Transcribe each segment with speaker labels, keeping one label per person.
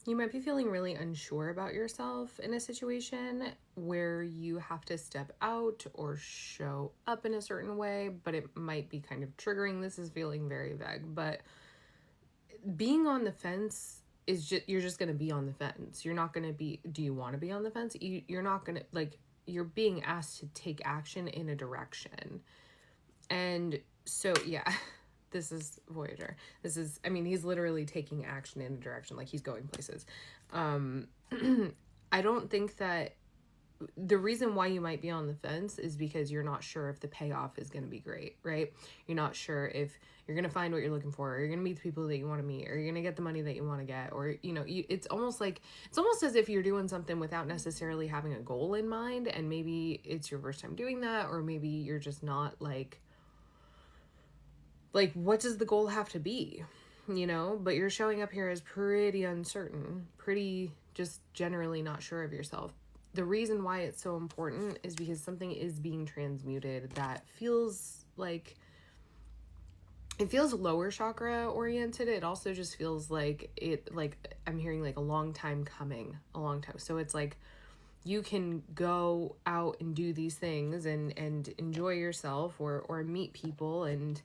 Speaker 1: You might be feeling really unsure about yourself in a situation where you have to step out or show up in a certain way, but it might be kind of triggering. This is feeling very vague, but being on the fence is just, you're just going to be on the fence. You're not going to be, do you want to be on the fence? You're not going to, like, you're being asked to take action in a direction. And so, yeah, this is Voyager. This is, I mean, he's literally taking action in a direction, like he's going places. I don't think that the reason why you might be on the fence is because you're not sure if the payoff is going to be great, right? You're not sure if you're going to find what you're looking for, or you're going to meet the people that you want to meet, or you're going to get the money that you want to get, or, you know, it's almost as if you're doing something without necessarily having a goal in mind. And maybe it's your first time doing that, or maybe you're just not like, what does the goal have to be, you know? But you're showing up here as pretty uncertain, pretty just generally not sure of yourself. The reason why it's so important is because something is being transmuted that feels like, it feels lower chakra oriented. It also just feels like I'm hearing like a long time coming, a long time. So it's like you can go out and do these things and enjoy yourself, or meet people and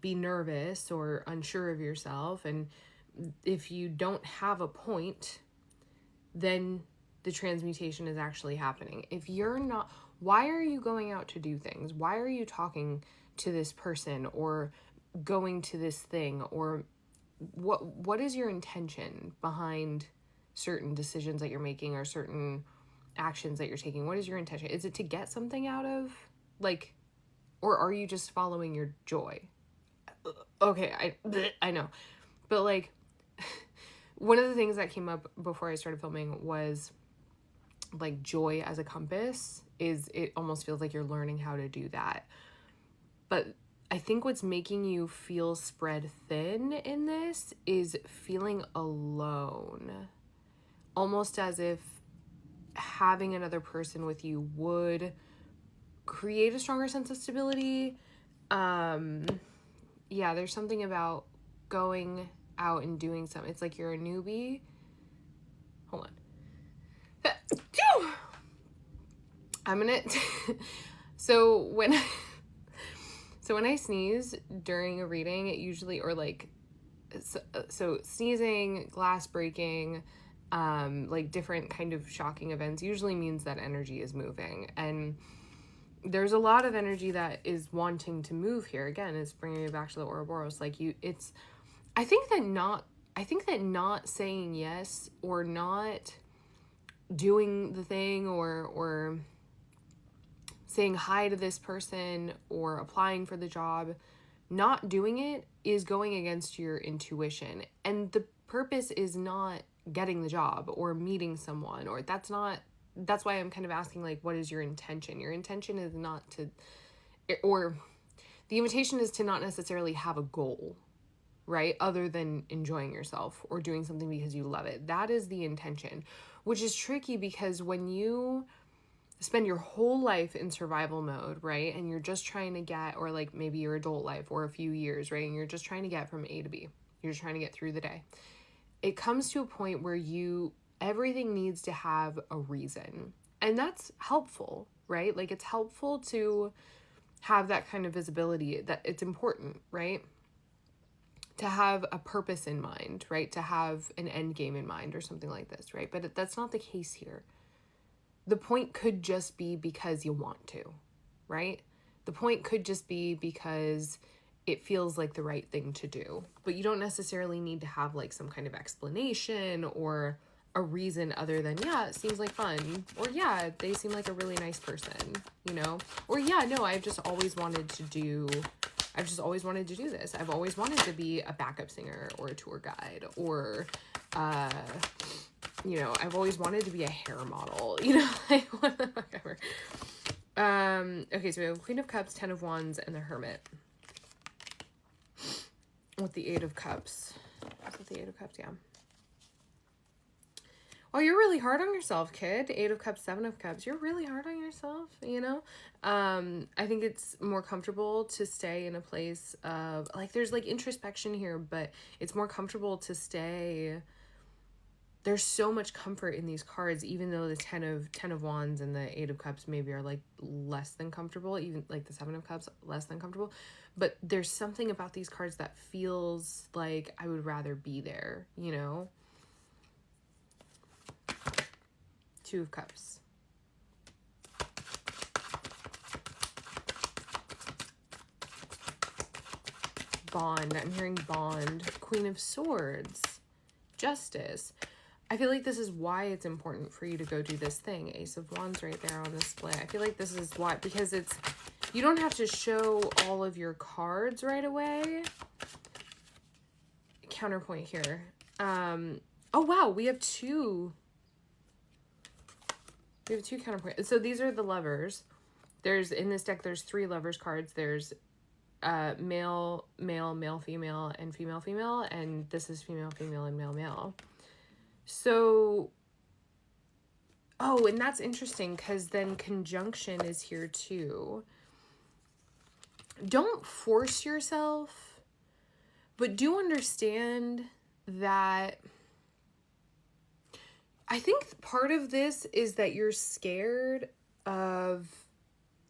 Speaker 1: be nervous or unsure of yourself. And if you don't have a point, then the transmutation is actually happening. If you're not, why are you going out to do things? Why are you talking to this person or going to this thing? Or what is your intention behind certain decisions that you're making or certain actions that you're taking? What is your intention? Is it to get something out of, like, or are you just following your joy? Okay, I know. But like, one of the things that came up before I started filming was like joy as a compass. Is it almost feels like you're learning how to do that. But I think what's making you feel spread thin in this is feeling alone. Almost as if having another person with you would create a stronger sense of stability. Yeah, there's something about going out and doing something. It's like you're a newbie. Hold on. I'm gonna so when I sneeze during a reading, it usually, or like, so sneezing, glass breaking, like different kind of shocking events usually means that energy is moving. And there's a lot of energy that is wanting to move here. Again, it's bringing me back to the Ouroboros. Like I think that not saying yes or not doing the thing or saying hi to this person or applying for the job, not doing it is going against your intuition. And the purpose is not getting the job or meeting someone, or that's why I'm kind of asking, like, what is your intention? Your intention is not to, or the invitation is to not necessarily have a goal, right? Other than enjoying yourself or doing something because you love it. That is the intention, which is tricky because when you spend your whole life in survival mode, right? And you're just trying to get, or like maybe your adult life or a few years, right? And you're just trying to get from A to B. You're just trying to get through the day. It comes to a point where everything needs to have a reason. And that's helpful, right? Like, it's helpful to have that kind of visibility, that it's important, right? To have a purpose in mind, right? To have an end game in mind or something like this, right? But that's not the case here. The point could just be because you want to, right? The point could just be because it feels like the right thing to do. But you don't necessarily need to have like some kind of explanation or a reason other than, yeah, it seems like fun. Or yeah, they seem like a really nice person, you know? Or yeah, no, I've just always wanted to do this. I've always wanted to be a backup singer or a tour guide, or you know, I've always wanted to be a hair model, you know, like whatever. Okay, so we have Queen of Cups, 10 of Wands, and the Hermit. With the 8 of Cups. Is it the 8 of Cups? Yeah. Oh, you're really hard on yourself, kid. 8 of Cups, 7 of Cups. You're really hard on yourself, you know? I think it's more comfortable to stay in a place of, like, there's, like, introspection here, but it's more comfortable to stay there's so much comfort in these cards, even though the 10 of Wands and the 8 of Cups maybe are like less than comfortable, even like the 7 of Cups less than comfortable. But there's something about these cards that feels like I would rather be there, you know? 2 of Cups. Bond. I'm hearing bond. Queen of Swords. Justice. I feel like this is why it's important for you to go do this thing. Ace of Wands right there on the split. I feel like this is why, because it's, you don't have to show all of your cards right away. Counterpoint here. Oh wow, we have two counterpoints. So these are the lovers. There's, in this deck, there's 3 lovers cards. There's male, female, and female, and this is female, and male. So, oh, and that's interesting because then conjunction is here too. Don't force yourself, but do understand that I think part of this is that you're scared of,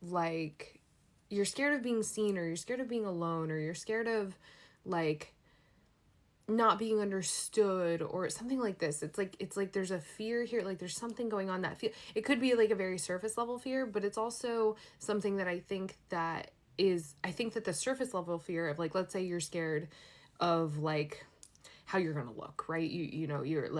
Speaker 1: like, you're scared of being seen, or you're scared of being alone, or you're scared of, like, not being understood, or something like this. It's like there's a fear here, like there's something going on that it could be like a very surface level fear, but it's also something that I think that the surface level fear of, like, let's say you're scared of, like, how you're gonna look, right? You know, you're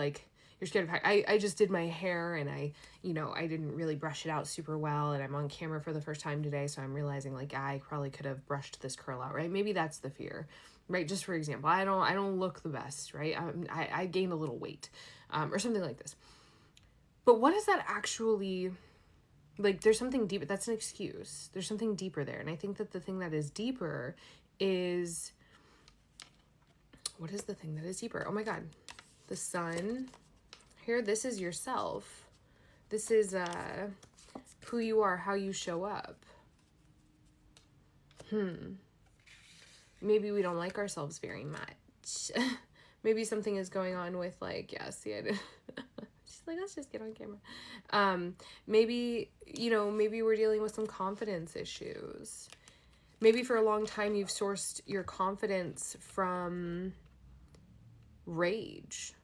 Speaker 1: scared of how, I just did my hair and I didn't really brush it out super well, and I'm on camera for the first time today, so I'm realizing, like, I probably could have brushed this curl out, right? Maybe that's the fear, right? Just for example, I don't look the best, right? I gained a little weight, or something like this. But what is that actually, like, there's something deeper. That's an excuse. There's something deeper there. And I think that the thing that is deeper is, what is the thing that is deeper? Oh my God, the Sun. Here, this is yourself. This is who you are, how you show up. Maybe we don't like ourselves very much. Maybe something is going on with, like, yeah, see, I did. She's like, let's just get on camera. Maybe, maybe we're dealing with some confidence issues. Maybe for a long time you've sourced your confidence from rage.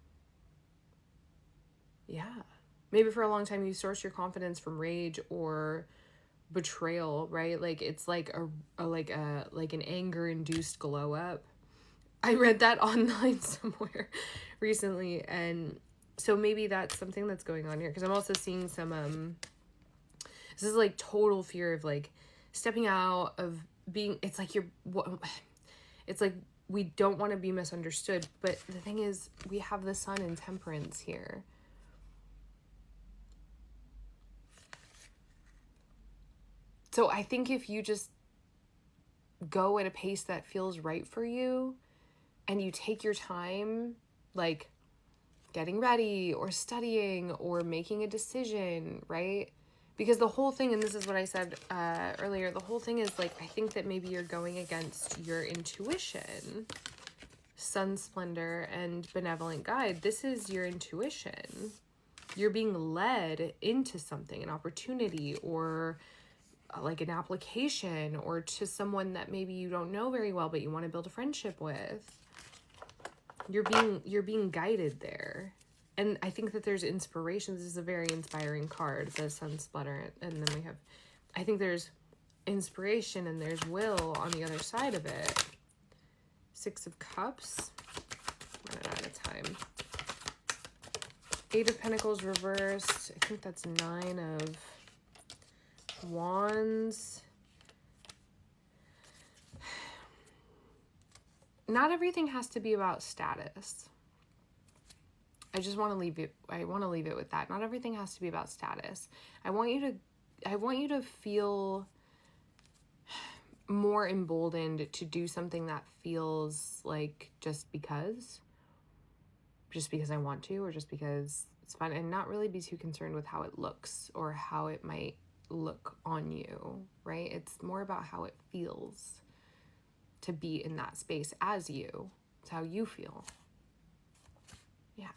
Speaker 1: Yeah. Maybe for a long time you sourced your confidence from rage or betrayal, right? Like, it's like an anger induced glow up. I read that online somewhere recently, and so maybe that's something that's going on here, because I'm also seeing some this is like total fear of, like, stepping out of being, it's like it's like we don't want to be misunderstood, but the thing is, we have the Sun in Temperance here. So I think if you just go at a pace that feels right for you, and you take your time, like getting ready or studying or making a decision, right? Because the whole thing, and this is what I said earlier, the whole thing is, like, I think that maybe you're going against your intuition. Sun Splendor and Benevolent Guide. This is your intuition. You're being led into something, an opportunity, or like an application, or to someone that maybe you don't know very well, but you want to build a friendship with. You're being guided there. And I think that there's inspiration. This is a very inspiring card, the Sun Splendor. And then we have, I think there's inspiration and there's will on the other side of it. 6 of Cups. Running out of time. 8 of Pentacles reversed. I think that's 9 of Wands. Not everything has to be about status. I just want to leave it. I want to leave it with that. Not everything has to be about status. I want you to feel more emboldened to do something that feels like just because I want to, or just because it's fun, and not really be too concerned with how it looks or how it might look on you, right? It's more about how it feels to be in that space as you. It's how you feel. Yeah.